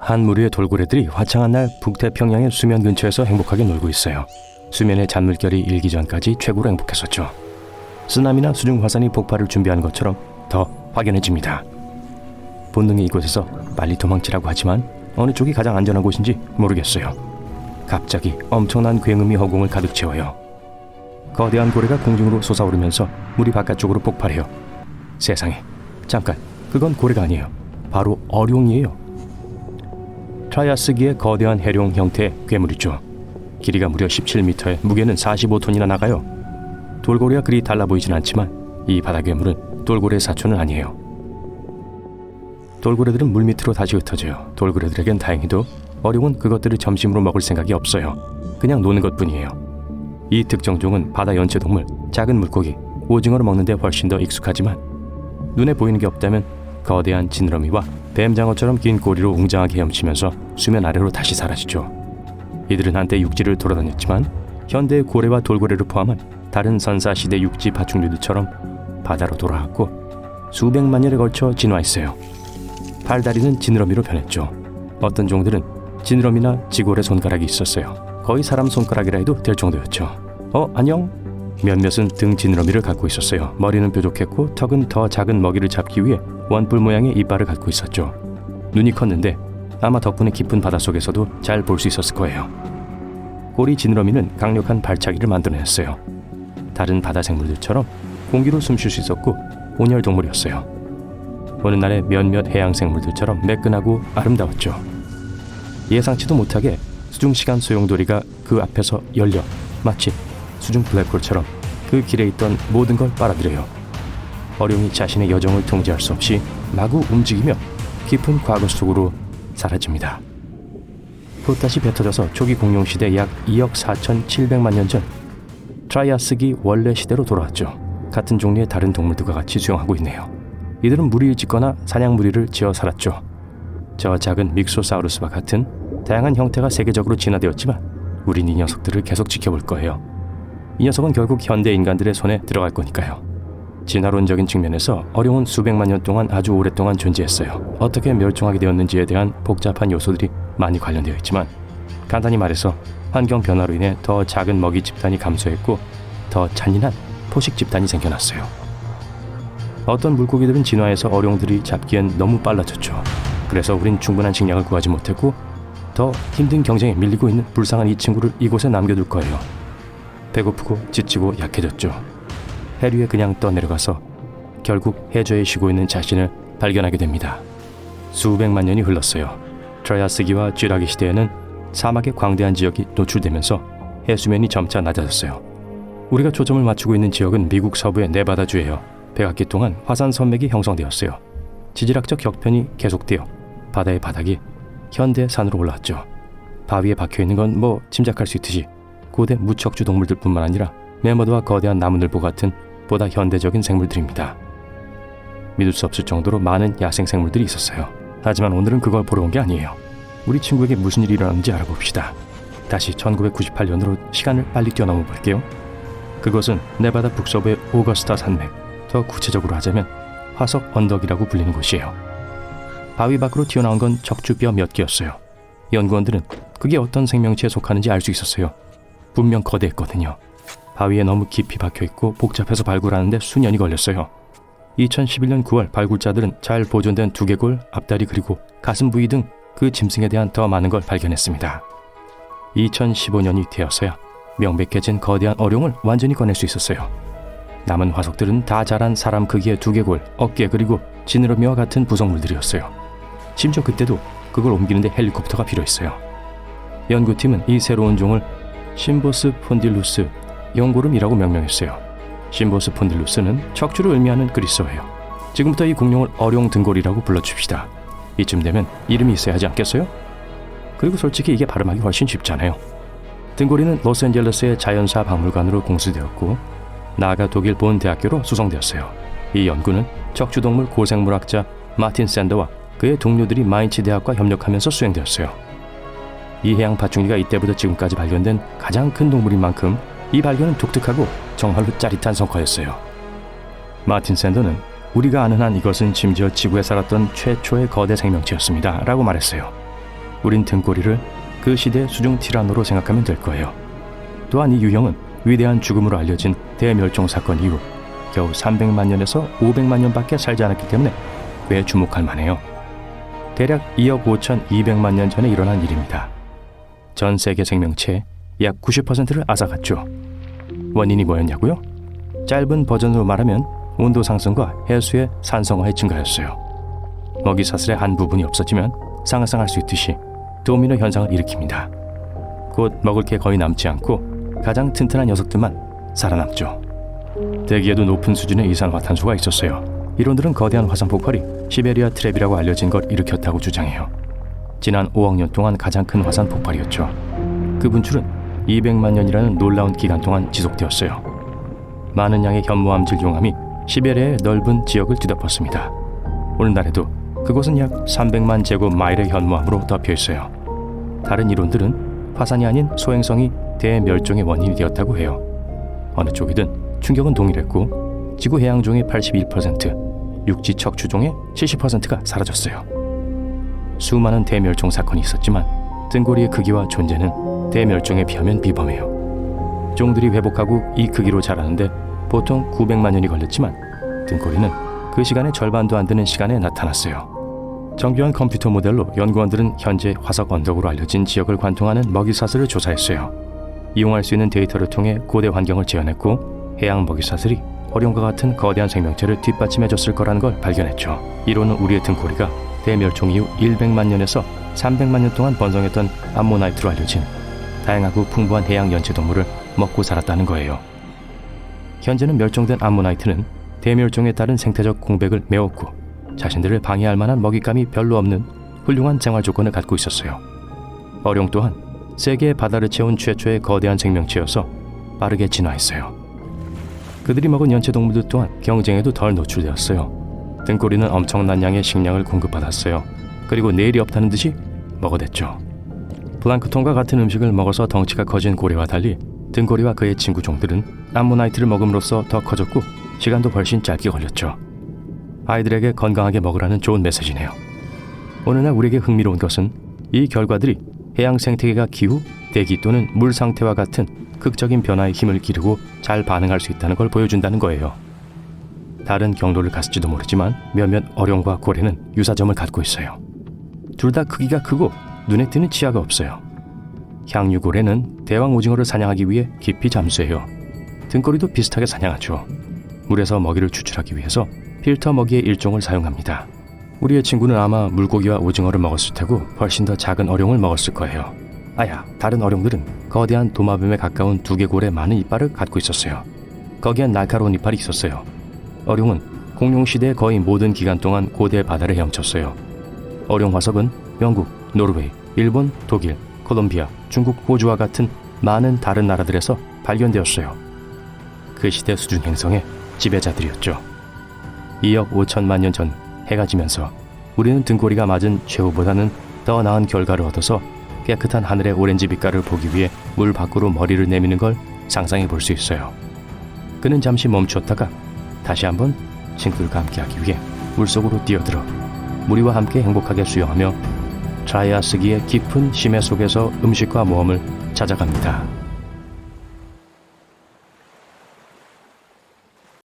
한 무리의 돌고래들이 화창한 날 북태평양의 수면 근처에서 행복하게 놀고 있어요. 수면의 잔물결이 일기 전까지 최고로 행복했었죠. 쓰나미나 수중 화산이 폭발을 준비한 것처럼 더 확연해집니다. 본능이 이곳에서 빨리 도망치라고 하지만 어느 쪽이 가장 안전한 곳인지 모르겠어요. 갑자기 엄청난 굉음이 허공을 가득 채워요. 거대한 고래가 공중으로 솟아오르면서 물이 바깥쪽으로 폭발해요. 세상에, 잠깐, 그건 고래가 아니에요. 바로 어룡이에요. 트라이아스기의 거대한 해룡 형태의 괴물이죠. 길이가 무려 17m에 무게는 45톤이나 나가요. 돌고래가 그리 달라 보이진 않지만 이 바다 괴물은 돌고래의 사촌은 아니에요. 돌고래들은 물밑으로 다시 흩어져요. 돌고래들에겐 다행히도 어룡은 그것들을 점심으로 먹을 생각이 없어요. 그냥 노는 것뿐이에요. 이 특정종은 바다 연체동물, 작은 물고기, 오징어를 먹는 데 훨씬 더 익숙하지만 눈에 보이는 게 없다면 거대한 지느러미와 뱀장어처럼 긴 꼬리로 웅장하게 헤엄치면서 수면 아래로 다시 사라지죠. 이들은 한때 육지를 돌아다녔지만 현대의 고래와 돌고래를 포함한 다른 선사시대 육지 파충류들처럼 바다로 돌아왔고 수백만 년에 걸쳐 진화했어요. 팔다리는 지느러미로 변했죠. 어떤 종들은 지느러미나 지골에 손가락이 있었어요. 거의 사람 손가락이라 해도 될 정도였죠. 안녕? 몇몇은 등 지느러미를 갖고 있었어요. 머리는 뾰족했고 턱은 더 작은 먹이를 잡기 위해 원뿔 모양의 이빨을 갖고 있었죠. 눈이 컸는데 아마 덕분에 깊은 바닷속에서도 잘 볼 수 있었을 거예요. 꼬리 지느러미는 강력한 발차기를 만들어냈어요. 다른 바다 생물들처럼 공기로 숨 쉴 수 있었고 온열 동물이었어요. 어느 날의 몇몇 해양 생물들처럼 매끈하고 아름다웠죠. 예상치도 못하게 수중시간 소용돌이가 그 앞에서 열려 마치 수중 블랙홀처럼 그 길에 있던 모든 걸 빨아들여요. 어룡이 자신의 여정을 통제할 수 없이 마구 움직이며 깊은 과거 속으로 사라집니다. 또다시 뱉어져서 초기 공룡시대 약 2억 4,700만 년 전 트라이아스기 원래 시대로 돌아왔죠. 같은 종류의 다른 동물들과 같이 수영하고 있네요. 이들은 무리를 짓거나 사냥무리를 지어 살았죠. 저 작은 믹소사우루스와 같은 다양한 형태가 세계적으로 진화되었지만 우린 이 녀석들을 계속 지켜볼 거예요. 이 녀석은 결국 현대 인간들의 손에 들어갈 거니까요. 진화론적인 측면에서 어룡은 수백만 년 동안 아주 오랫동안 존재했어요. 어떻게 멸종하게 되었는지에 대한 복잡한 요소들이 많이 관련되어 있지만 간단히 말해서 환경 변화로 인해 더 작은 먹이 집단이 감소했고 더 잔인한 포식 집단이 생겨났어요. 어떤 물고기들은 진화해서 어룡들이 잡기엔 너무 빨라졌죠. 그래서 우린 충분한 식량을 구하지 못했고 더 힘든 경쟁에 밀리고 있는 불쌍한 이 친구를 이곳에 남겨둘 거예요. 배고프고 지치고 약해졌죠. 해류에 그냥 떠내려가서 결국 해저에 쉬고 있는 자신을 발견하게 됩니다. 수백만 년이 흘렀어요. 트라이아스기와 쥐라기 시대에는 사막의 광대한 지역이 노출되면서 해수면이 점차 낮아졌어요. 우리가 초점을 맞추고 있는 지역은 미국 서부의 네바다주예요. 백악기 동안 화산 선맥이 형성되었어요. 지질학적 격변이 계속되어 바다의 바닥이 현대 산으로 올라왔죠. 바위에 박혀있는 건 뭐 짐작할 수 있듯이 고대 무척주 동물들뿐만 아니라 매머드와 거대한 나무늘보 같은 보다 현대적인 생물들입니다. 믿을 수 없을 정도로 많은 야생 생물들이 있었어요. 하지만 오늘은 그걸 보러 온 게 아니에요. 우리 친구에게 무슨 일이 일어났는지 알아봅시다. 다시 1998년으로 시간을 빨리 뛰어넘어 볼게요. 그것은 네바다 북서부의 오거스타 산맥, 더 구체적으로 하자면 화석 언덕이라고 불리는 곳이에요. 바위 밖으로 튀어나온 건 척추뼈 몇 개였어요. 연구원들은 그게 어떤 생명체에 속하는지 알 수 있었어요. 분명 거대했거든요. 바위에 너무 깊이 박혀있고 복잡해서 발굴하는데 수년이 걸렸어요. 2011년 9월 발굴자들은 잘 보존된 두개골, 앞다리 그리고 가슴 부위 등 그 짐승에 대한 더 많은 걸 발견했습니다. 2015년이 되어서야 명백해진 거대한 어룡을 완전히 꺼낼 수 있었어요. 남은 화석들은 다 자란 사람 크기의 두개골, 어깨 그리고 지느러미와 같은 부속물들이었어요. 심지어 그때도 그걸 옮기는데 헬리콥터가 필요했어요. 연구팀은 이 새로운 종을 심보스 폰딜루스 영고름이라고 명명했어요. 심보스 폰딜루스는 척추를 의미하는 그리스어예요. 지금부터 이 공룡을 어룡 등골이라고 불러줍시다. 이쯤 되면 이름이 있어야 하지 않겠어요? 그리고 솔직히 이게 발음하기 훨씬 쉽잖아요. 등골이는 로스앤젤레스의 자연사 박물관으로 공수되었고 나아가 독일 본 대학교로 수송되었어요. 이 연구는 척추동물 고생물학자 마틴 샌더와 그의 동료들이 마인츠 대학과 협력하면서 수행되었어요. 이 해양 파충류가 이때부터 지금까지 발견된 가장 큰 동물인 만큼 이 발견은 독특하고 정말로 짜릿한 성과였어요. 마틴 샌더는 우리가 아는 한 이것은 심지어 지구에 살았던 최초의 거대 생명체였습니다 라고 말했어요. 우린 등골이를 그 시대의 수중 티라노로 생각하면 될 거예요. 또한 이 유형은 위대한 죽음으로 알려진 대멸종 사건 이후 겨우 300만 년에서 500만 년밖에 살지 않았기 때문에 꽤 주목할 만해요. 대략 2억 5,200만 년 전에 일어난 일입니다. 전 세계 생명체의 약 90%를 앗아갔죠. 원인이 뭐였냐고요? 짧은 버전으로 말하면 온도 상승과 해수의 산성화의 증가였어요. 먹이사슬의 한 부분이 없어지면 상상할 수 있듯이 도미노 현상을 일으킵니다. 곧 먹을 게 거의 남지 않고 가장 튼튼한 녀석들만 살아남죠. 대기에도 높은 수준의 이산화탄소가 있었어요. 이론들은 거대한 화산 폭발이 시베리아 트랩이라고 알려진 걸 일으켰다고 주장해요. 지난 5억 년 동안 가장 큰 화산 폭발이었죠. 그 분출은 200만 년이라는 놀라운 기간 동안 지속되었어요. 많은 양의 현무암질 용암이 시베리아의 넓은 지역을 뒤덮었습니다. 오늘날에도 그곳은 약 300만 제곱마일의 현무암으로 덮여 있어요. 다른 이론들은 화산이 아닌 소행성이 대멸종의 원인이 되었다고 해요. 어느 쪽이든 충격은 동일했고 지구 해양종의 81%, 육지 척추종의 70%가 사라졌어요. 수많은 대멸종 사건이 있었지만 등고리의 크기와 존재는 대멸종에 비하면 비범해요. 종들이 회복하고 이 크기로 자라는데 보통 900만 년이 걸렸지만 등고리는 그 시간의 절반도 안 되는 시간에 나타났어요. 정교한 컴퓨터 모델로 연구원들은 현재 화석 언덕으로 알려진 지역을 관통하는 먹이사슬을 조사했어요. 이용할 수 있는 데이터를 통해 고대 환경을 재현했고 해양 먹이사슬이 어룡과 같은 거대한 생명체를 뒷받침해줬을 거라는 걸 발견했죠. 이로는 우리의 등고리가 대멸종 이후 100만 년에서 300만 년 동안 번성했던 암모나이트로 알려진 다양하고 풍부한 해양 연체동물을 먹고 살았다는 거예요. 현재는 멸종된 암모나이트는 대멸종에 따른 생태적 공백을 메웠고 자신들을 방해할 만한 먹잇감이 별로 없는 훌륭한 생활 조건을 갖고 있었어요. 어룡 또한 세계의 바다를 채운 최초의 거대한 생명체여서 빠르게 진화했어요. 그들이 먹은 연체동물들 또한 경쟁에도 덜 노출되었어요. 등고리는 엄청난 양의 식량을 공급받았어요. 그리고 내일이 없다는 듯이 먹어댔죠. 플랑크톤과 같은 음식을 먹어서 덩치가 커진 고래와 달리 등고리와 그의 친구 종들은 암모나이트를 먹음으로써 더 커졌고 시간도 훨씬 짧게 걸렸죠. 아이들에게 건강하게 먹으라는 좋은 메시지네요. 오늘날 우리에게 흥미로운 것은 이 결과들이 해양 생태계가 기후, 대기 또는 물 상태와 같은 극적인 변화에 힘을 기르고 잘 반응할 수 있다는 걸 보여준다는 거예요. 다른 경로를 갔을지도 모르지만 몇몇 어룡과 고래는 유사점을 갖고 있어요. 둘 다 크기가 크고 눈에 띄는 치아가 없어요. 향유고래는 대왕 오징어를 사냥하기 위해 깊이 잠수해요. 등고리도 비슷하게 사냥하죠. 물에서 먹이를 추출하기 위해서 필터 먹이의 일종을 사용합니다. 우리의 친구는 아마 물고기와 오징어를 먹었을 테고 훨씬 더 작은 어룡을 먹었을 거예요. 아야, 다른 어룡들은 거대한 도마뱀에 가까운 두개골의 많은 이빨을 갖고 있었어요. 거기엔 날카로운 이빨이 있었어요. 어룡은 공룡시대의 거의 모든 기간 동안 고대 바다를 헤엄쳤어요. 어룡 화석은 영국, 노르웨이, 일본, 독일, 콜롬비아, 중국, 호주와 같은 많은 다른 나라들에서 발견되었어요. 그 시대 수준 행성의 지배자들이었죠. 2억 5천만 년 전 해가 지면서 우리는 등고리가 맞은 최후보다는 더 나은 결과를 얻어서 깨끗한 하늘의 오렌지 빛깔을 보기 위해 물 밖으로 머리를 내미는 걸 상상해 볼 수 있어요. 그는 잠시 멈추었다가 다시 한번 친구들과 함께하기 위해 물속으로 뛰어들어 무리와 함께 행복하게 수영하며 트라이아스기의 깊은 심해 속에서 음식과 모험을 찾아갑니다.